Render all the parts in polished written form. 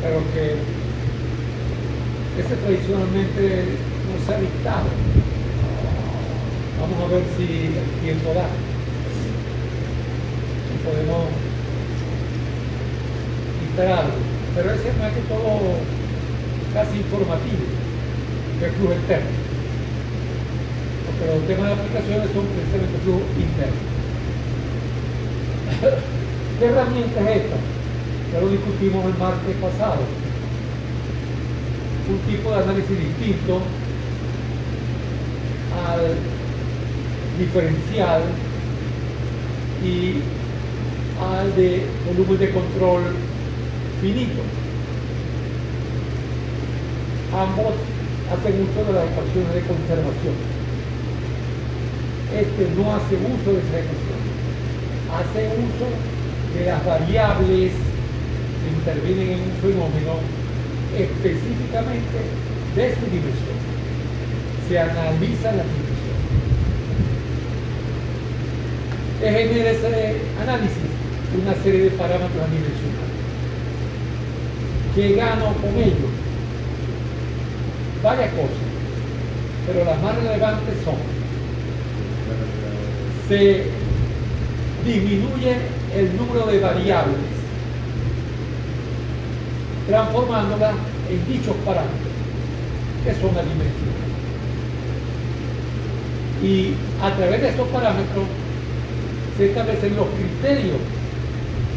pero que ese tradicionalmente no se ha dictado. Vamos a ver si el tiempo da. Si podemos dictar algo. Pero ese es más que todo casi informativo, que es flujo externo. Porque los temas de aplicaciones son precisamente flujo interno. ¿Qué herramienta es esta? Ya lo discutimos el martes pasado. Un tipo de análisis distinto al diferencial y al de volumen de control finito. Ambos hacen uso de las ecuaciones de conservación. Este no hace uso de esa ecuación, hace uso de las variables que intervienen en un fenómeno específicamente de su dimensión. Se analiza la dimensión. Genera ese análisis una serie de parámetros adimensionales. ¿Qué gano con ello? Varias cosas, pero las más relevantes son: se disminuye el número de variables, transformándolas en dichos parámetros, que son adimensionales. Y a través de estos parámetros se establecen los criterios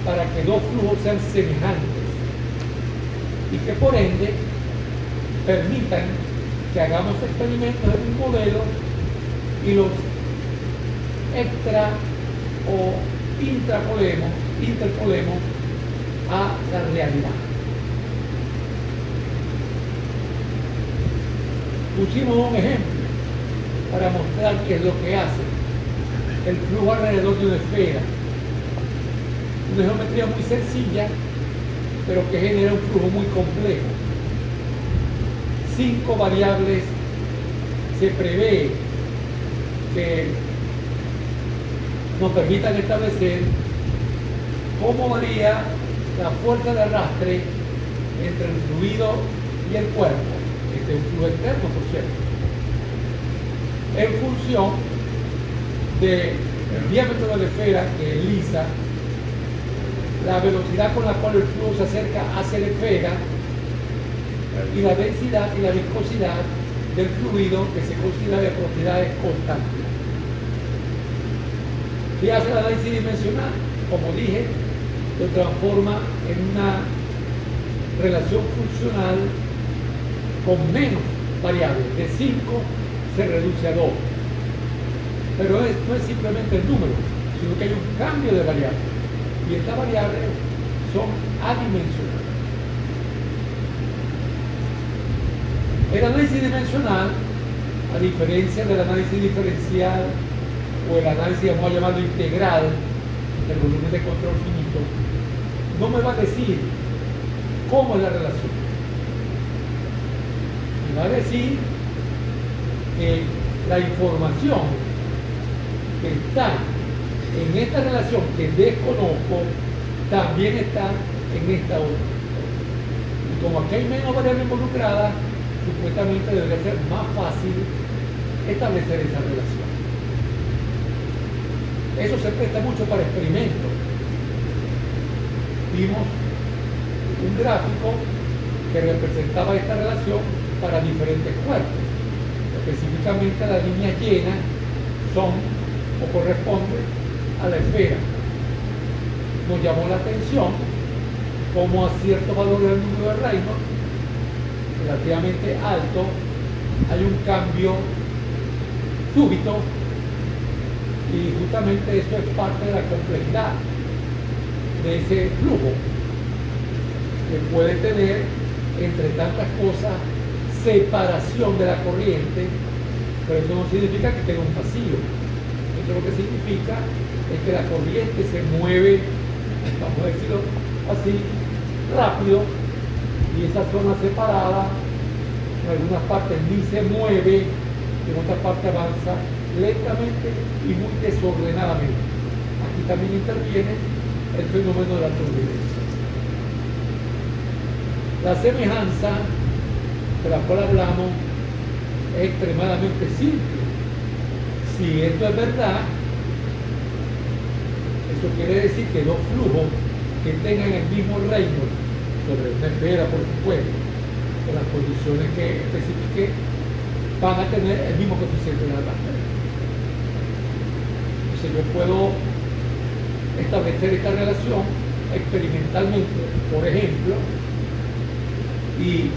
para que dos flujos sean semejantes y que por ende permitan que hagamos experimentos en un modelo y los extra o interpolemos a la realidad. Pusimos un ejemplo para mostrar qué es lo que hace el flujo alrededor de una esfera. Una geometría muy sencilla, pero que genera un flujo muy complejo. 5 variables se prevé que nos permitan establecer cómo varía la fuerza de arrastre entre el fluido y el cuerpo. Este es un flujo externo, por cierto, en función del diámetro de la esfera, que es lisa, la velocidad con la cual el flujo se acerca hacia la esfera y la densidad y la viscosidad del fluido, que se considera de propiedades constantes. ¿Qué hace el análisis dimensional? Como dije, lo transforma en una relación funcional con menos variables. De 5 se reduce a 2. Pero no es simplemente el número, sino que hay un cambio de variables. Y estas variables son adimensionales. El análisis dimensional, a diferencia del análisis diferencial o el análisis, vamos a llamarlo integral, del volumen de control finito, no me va a decir cómo es la relación. Me va a decir que la información que está en esta relación que desconozco también está en esta otra. Y como aquí hay menos variables involucradas, supuestamente debería ser más fácil establecer esa relación. Eso se presta mucho para experimentos. Vimos un gráfico que representaba esta relación para diferentes cuerpos. Específicamente las líneas llenas son o corresponden a la esfera. Nos llamó la atención cómo a cierto valor del número de Reynolds, relativamente alto, hay un cambio súbito, y justamente eso es parte de la complejidad de ese flujo que puede tener, entre tantas cosas, separación de la corriente, pero eso no significa que tenga un vacío. Eso lo que significa es que la corriente se mueve, vamos a decirlo así, rápido, y esa zona separada en algunas partes ni se mueve, en otras partes avanza lentamente y muy desordenadamente. Aquí también interviene el fenómeno de la turbulencia. La semejanza de la cual hablamos es extremadamente simple. Si esto es verdad, eso quiere decir que dos flujos que tengan el mismo reino sobre una esfera, por supuesto, con las condiciones que especifiqué, van a tener el mismo coeficiente de arrastre. Entonces yo puedo establecer esta relación experimentalmente, por ejemplo, y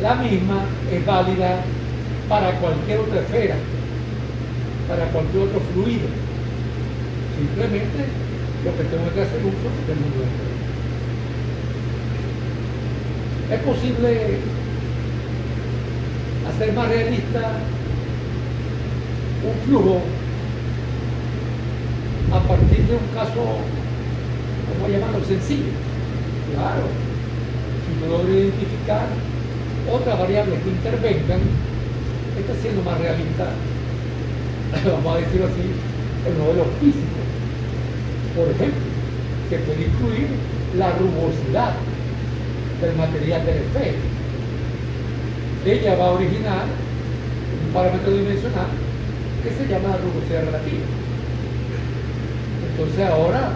la misma es válida para cualquier otra esfera, para cualquier otro fluido. Simplemente lo que tengo que hacer uso del mundo entero. Es posible hacer más realista un flujo a partir de un caso, ¿cómo llamarlo?, sencillo. Claro, si yo logro identificar otras variables que intervengan, está siendo más realista, vamos a decirlo así, el modelo físico. Por ejemplo, que puede incluir la rugosidad del material del esfera. Ella va a originar un parámetro dimensional que se llama rugosidad relativa. Entonces ahora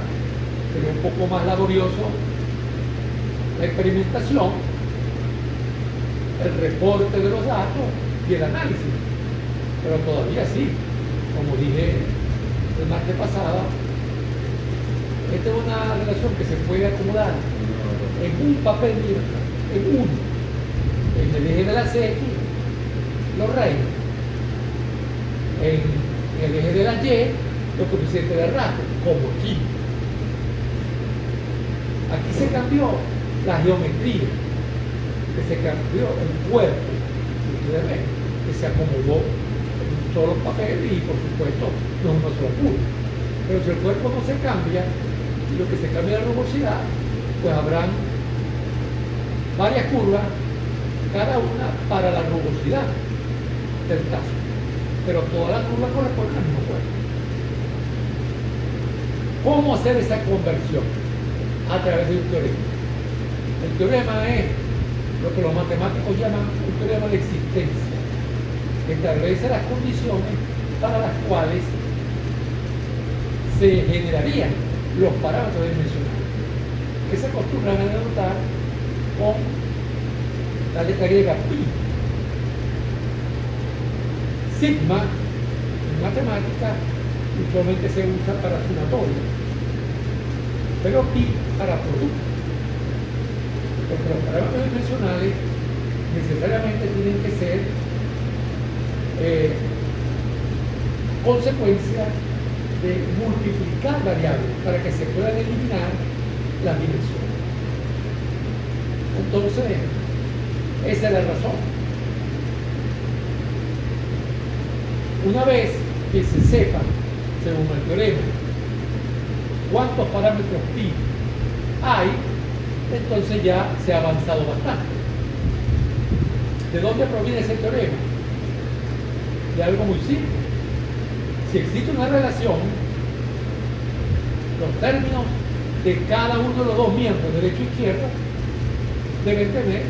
sería un poco más laborioso la experimentación, el reporte de los datos y el análisis. Pero todavía sí, como dije el martes pasado, esta es una relación que se puede acomodar en un papel libre, en uno. En el eje de las X, los reinos. En el eje de la Y, los coeficientes de arrastre, como aquí. Aquí se cambió la geometría, que se cambió el cuerpo, ustedes ven, que se acomodó en un solo papel y por supuesto no es una sola curva. Pero si el cuerpo no se cambia, y lo que se cambia es la rugosidad, pues habrán varias curvas, cada una para la rugosidad del caso. Pero todas las curvas corresponden al mismo cuerpo. ¿Cómo hacer esa conversión? A través de un teorema. El teorema es lo que los matemáticos llaman un teorema de existencia, que establece las condiciones para las cuales se generarían los parámetros dimensionales, que se acostumbran a denotar con la letra griega pi. Sigma, en matemática, usualmente se usa para sumatorio, pero pi para producto. Porque los parámetros dimensionales necesariamente tienen que ser consecuencia de multiplicar variables para que se puedan eliminar las dimensiones. Entonces, esa es la razón. Una vez que se sepa, según el teorema, cuántos parámetros pi hay, entonces ya se ha avanzado bastante. ¿De dónde proviene ese teorema? De algo muy simple. Si existe una relación, los términos de cada uno de los dos miembros, derecho e izquierdo, deben tener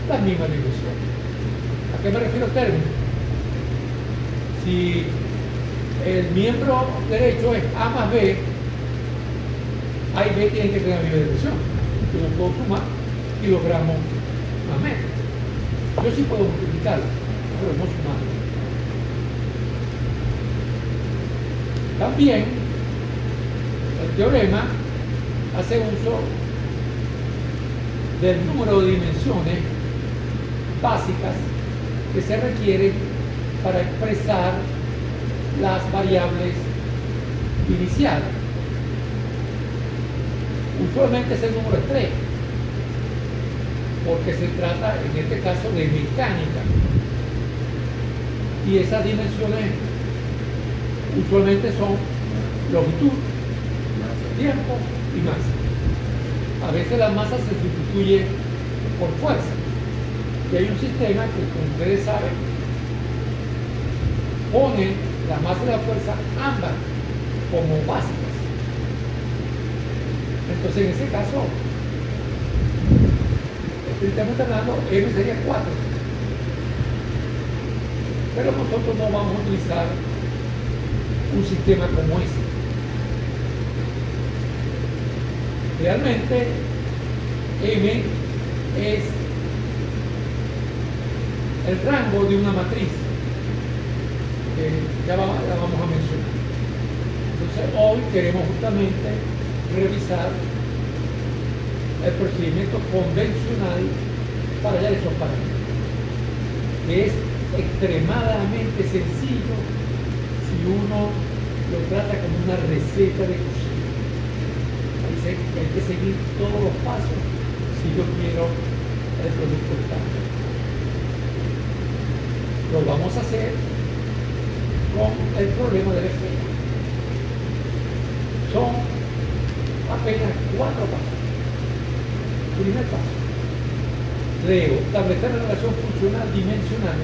las mismas dimensiones. ¿A qué me refiero términos? Si el miembro derecho es A más B, A y B tienen que tener la misma dimensión. Yo lo puedo sumar y logramos más menos. Yo sí puedo multiplicarlo, pero no sumarlo. También el teorema hace uso del número de dimensiones básicas que se requieren para expresar las variables iniciales. Usualmente ese número es 3, porque se trata en este caso de mecánica, y esas dimensiones usualmente son longitud, tiempo y masa. A veces la masa se sustituye por fuerza, y hay un sistema que, como ustedes saben, pone la masa y la fuerza ambas como básicas. Entonces, en ese caso, este estrictamente hablando, M sería 4. Pero nosotros no vamos a utilizar un sistema como ese. Realmente, M es el rango de una matriz, que ya la vamos a mencionar. Entonces, hoy queremos justamente revisar el procedimiento convencional para hallar esos parámetros, que es extremadamente sencillo si uno lo trata como una receta de cocina. Hay que seguir todos los pasos si yo quiero el producto estándar. Lo vamos a hacer con el problema de la esfera. Son apenas 4 pasos. Primer paso. Leo, establecer la relación funcional dimensional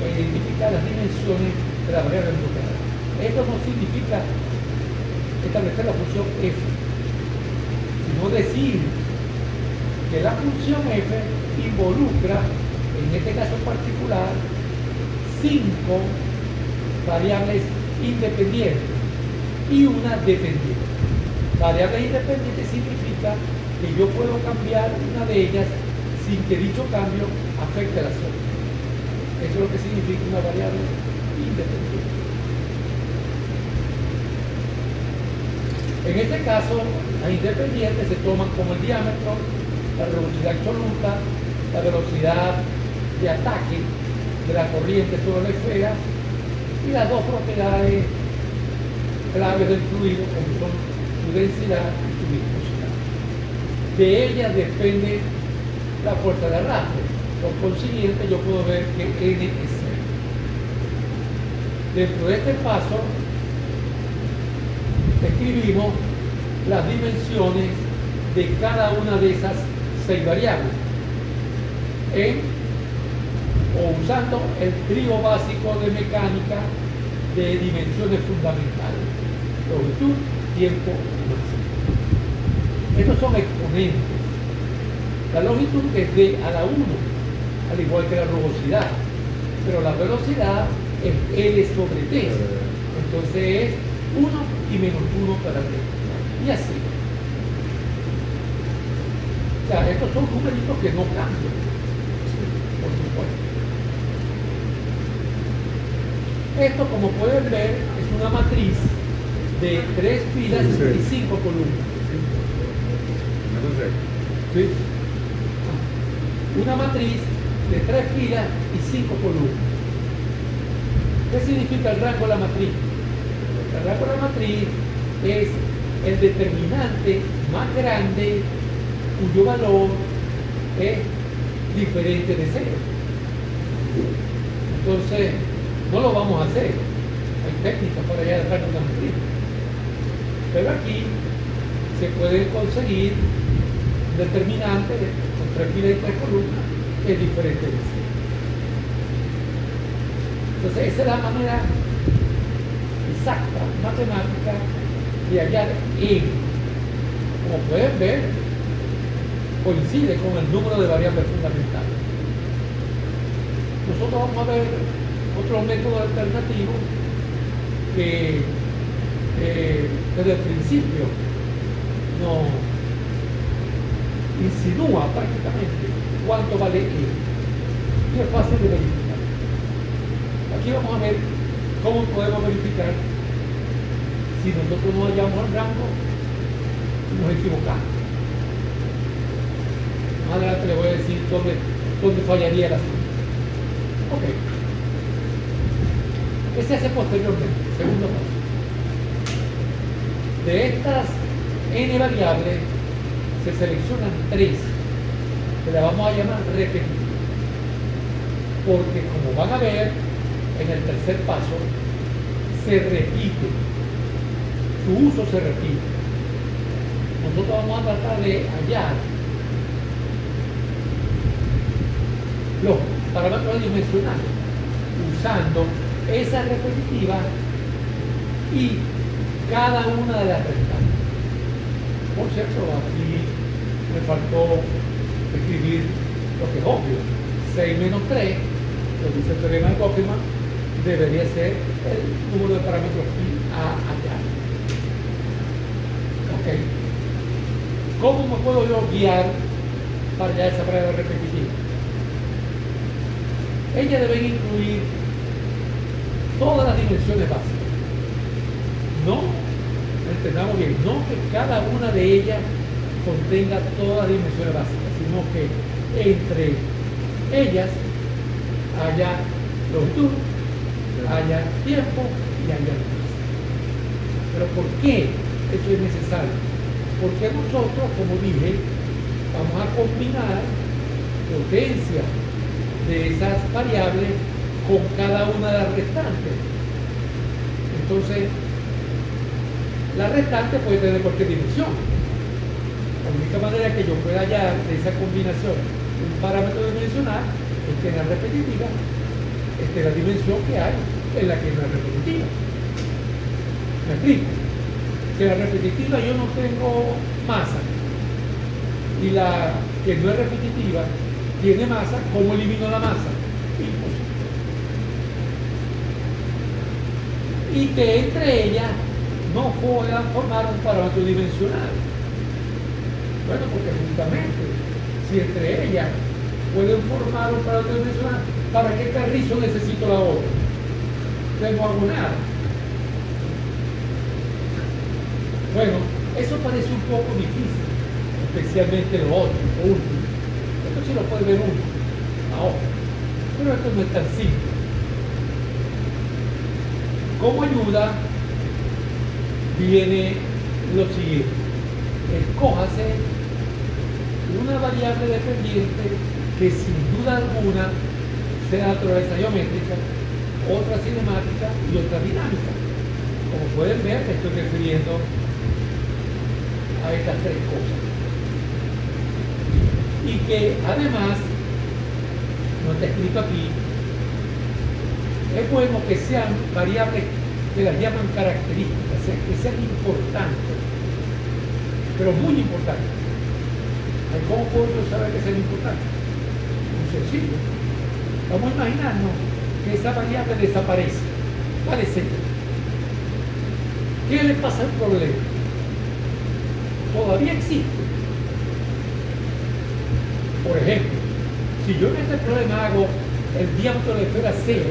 e identificar las dimensiones de la variable bloqueada. Esto no significa establecer la función f, sino decir que la función f involucra, en este caso particular, 5 variables independientes y una dependiente. Variables independientes significa que yo puedo cambiar una de ellas sin que dicho cambio afecte a las otras. Eso es lo que significa una variable independiente. En este caso, las independientes se toman como el diámetro, la velocidad absoluta, la velocidad de ataque de la corriente sobre la esfera y las dos propiedades claves del fluido, como son su densidad y su viscosidad. De ellas depende la fuerza de arrastre. Por consiguiente, yo puedo ver que N es 0. Dentro de este paso, escribimos las dimensiones de cada una de esas 6 variables usando el trío básico de mecánica de dimensiones fundamentales: longitud, tiempo y masa. Estos son exponentes. La longitud es D a la 1, al igual que la rugosidad, pero la velocidad es L sobre T. Entonces es 1 y menos 1 para T. Y así. O sea, estos son numeritos que no cambian, por supuesto. Esto, como pueden ver, es una matriz de 3 filas y 5 columnas. ¿Sí? Una matriz de 3 filas y 5 columnas. ¿Qué significa el rango de la matriz? El rango de la matriz es el determinante más grande cuyo valor es diferente de 0. Entonces, no lo vamos a hacer. Hay técnicas para hallar el rango de la matriz. Pero aquí se puede conseguir un determinante con 3 filas y 3 columnas que es diferente de 0. Entonces, esa es la manera exacta, matemática, de hallar N. Como pueden ver, coincide con el número de variables fundamentales. Nosotros vamos a ver otro método alternativo que desde el principio nos insinúa prácticamente cuánto vale N. Y es fácil de verificar. Aquí vamos a ver cómo podemos verificar si nosotros no hallamos el rango y nos equivocamos. Más adelante le voy a decir dónde fallaría el asunto. Ok. ¿Qué se hace posteriormente? Segundo paso. De estas n variables se seleccionan 3 que le vamos a llamar repetitivas, porque como van a ver en el tercer paso, se repite, su uso se repite. Nosotros vamos a tratar de hallar los parámetros dimensionales usando esa repetitiva y cada una de las restantes. Por cierto, aquí me faltó escribir lo que es obvio. 6 menos 3, lo dice el teorema de Goffman, debería ser el número de parámetros pi allá. Ok. ¿Cómo me puedo yo guiar para ya esa prueba repetitiva? Ellas deben incluir todas las dimensiones básicas. No, entendamos bien, no que cada una de ellas contenga todas las dimensiones básicas, sino que entre ellas haya longitud, haya tiempo y haya distancia. Pero ¿por qué eso es necesario? Porque nosotros, como dije, vamos a combinar potencia de esas variables con cada una de las restantes. Entonces, la restante puede tener cualquier dimensión. La única manera que yo pueda hallar de esa combinación un parámetro dimensional es que en la repetitiva esté la dimensión que hay en la que no es repetitiva. ¿Me explico? Si en la repetitiva yo no tengo masa y la que no es repetitiva tiene masa, ¿cómo elimino la masa? Imposible. Y que entre ellas no puedan formar un parámetro dimensional. Bueno, porque justamente si entre ellas pueden formar un parámetro dimensional, ¿para qué carrizo necesito la otra? No hago nada. Bueno, eso parece un poco difícil, especialmente lo otro, lo último. Esto sí lo puede ver uno, ahora. Pero esto no es tan simple. Como ayuda, viene lo siguiente: escójase una variable dependiente que sin duda alguna sea naturaleza geométrica, otra cinemática y otra dinámica. Como pueden ver, me estoy refiriendo a estas tres cosas. Y que además, no está escrito aquí, es bueno que sean variables que las llaman características, que sean importantes, pero muy importantes. ¿Cómo puedo yo saber que sean importantes? Muy sencillo. Vamos a imaginarnos que esa variable desaparece. Vale, ¿qué le pasa al problema? Todavía existe. Por ejemplo, si yo en este problema hago el diámetro de la esfera 0,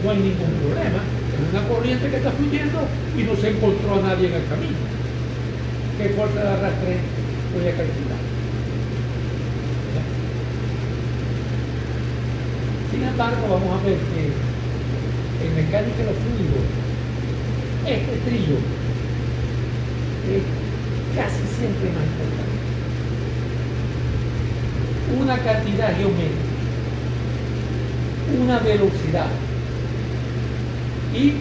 no hay ningún problema. Es una corriente que está fluyendo y no se encontró a nadie en el camino. ¿Qué fuerza de arrastre voy a calcular? Sin embargo, vamos a ver que en mecánica de los fluidos, este trillo es casi siempre más importante. Una cantidad geométrica, una velocidad y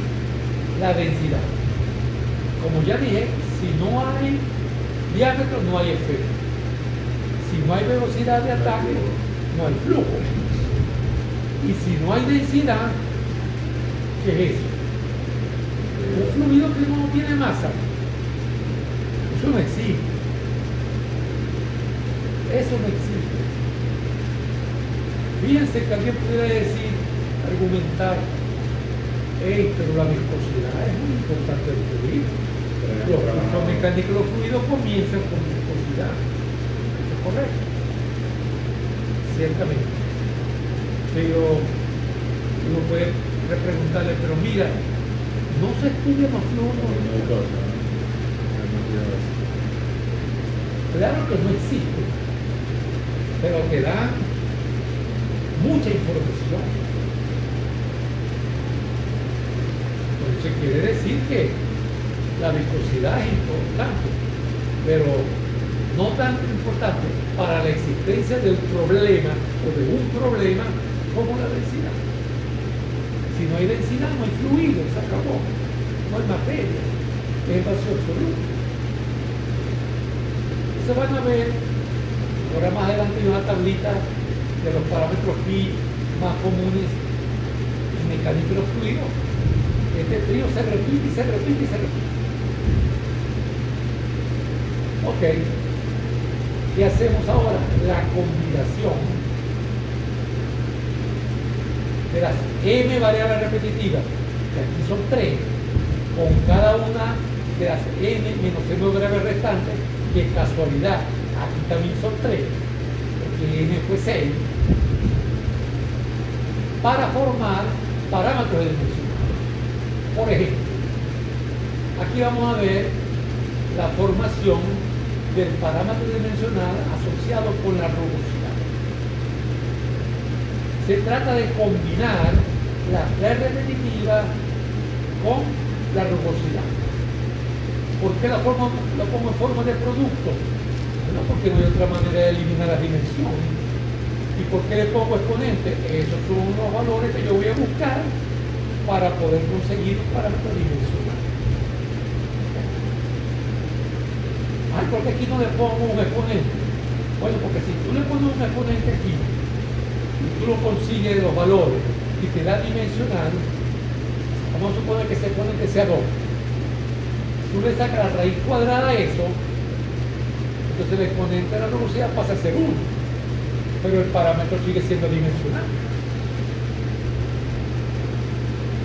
la densidad. Como ya dije, si no hay diámetro, no hay efecto. Si no hay velocidad de ataque, no hay flujo. Y si no hay densidad, ¿qué es eso? Un fluido que no tiene masa. Eso no existe. Eso no existe. Fíjense que alguien pudiera decir, argumentar, pero la viscosidad es muy importante del fluido. Los procesos mecánicos de los fluidos comienzan con viscosidad. Eso es correcto. Ciertamente. Pero uno puede preguntarle, pero mira, no se estudian los flujos. Claro que no existe, pero te dan mucha información. Entonces quiere decir que la viscosidad es importante, pero no tan importante para la existencia del problema o de un problema como la densidad. Si no hay densidad, no hay fluido, se acabó. No hay materia, es vacío absoluto. Se van a ver, ahora más adelante hay una tablita de los parámetros pi más comunes en mecánica de los fluidos. Este trío se repite y se repite y se repite. Ok. Y hacemos ahora la combinación de las m variables repetitivas, que aquí son 3, con cada una de las n menos m variables restantes, que casualidad, aquí también son 3, porque n fue 6, para formar parámetros de dimensión. Por ejemplo, aquí vamos a ver la formación del parámetro dimensional asociado con la rugosidad. Se trata de combinar la red repetitiva con la rugosidad. ¿Por qué lo pongo en forma de producto? Bueno, porque no hay otra manera de eliminar las dimensiones. ¿Y por qué le pongo exponente? Esos son los valores que yo voy a buscar para poder conseguir un parámetro dimensional. Ay, ¿por qué aquí no le pongo un exponente? Bueno, porque si tú le pones un exponente aquí y tú lo consigues los valores y te da dimensional, vamos a suponer que ese exponente sea 2. Tú le sacas la raíz cuadrada a eso, entonces el exponente de la rugosidad pasa a ser 1, pero el parámetro sigue siendo dimensional.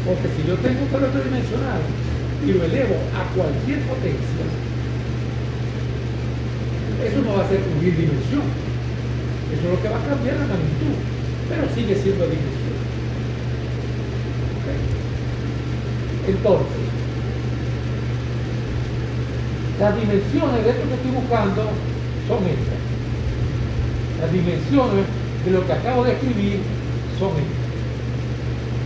Porque si yo tengo un parámetro dimensional y lo elevo a cualquier potencia, eso no va a ser subir dimensión. Eso es lo que va a cambiar la magnitud, pero sigue siendo dimensión. ¿Okay? Entonces, las dimensiones de esto que estoy buscando son estas. Las dimensiones de lo que acabo de escribir son estas.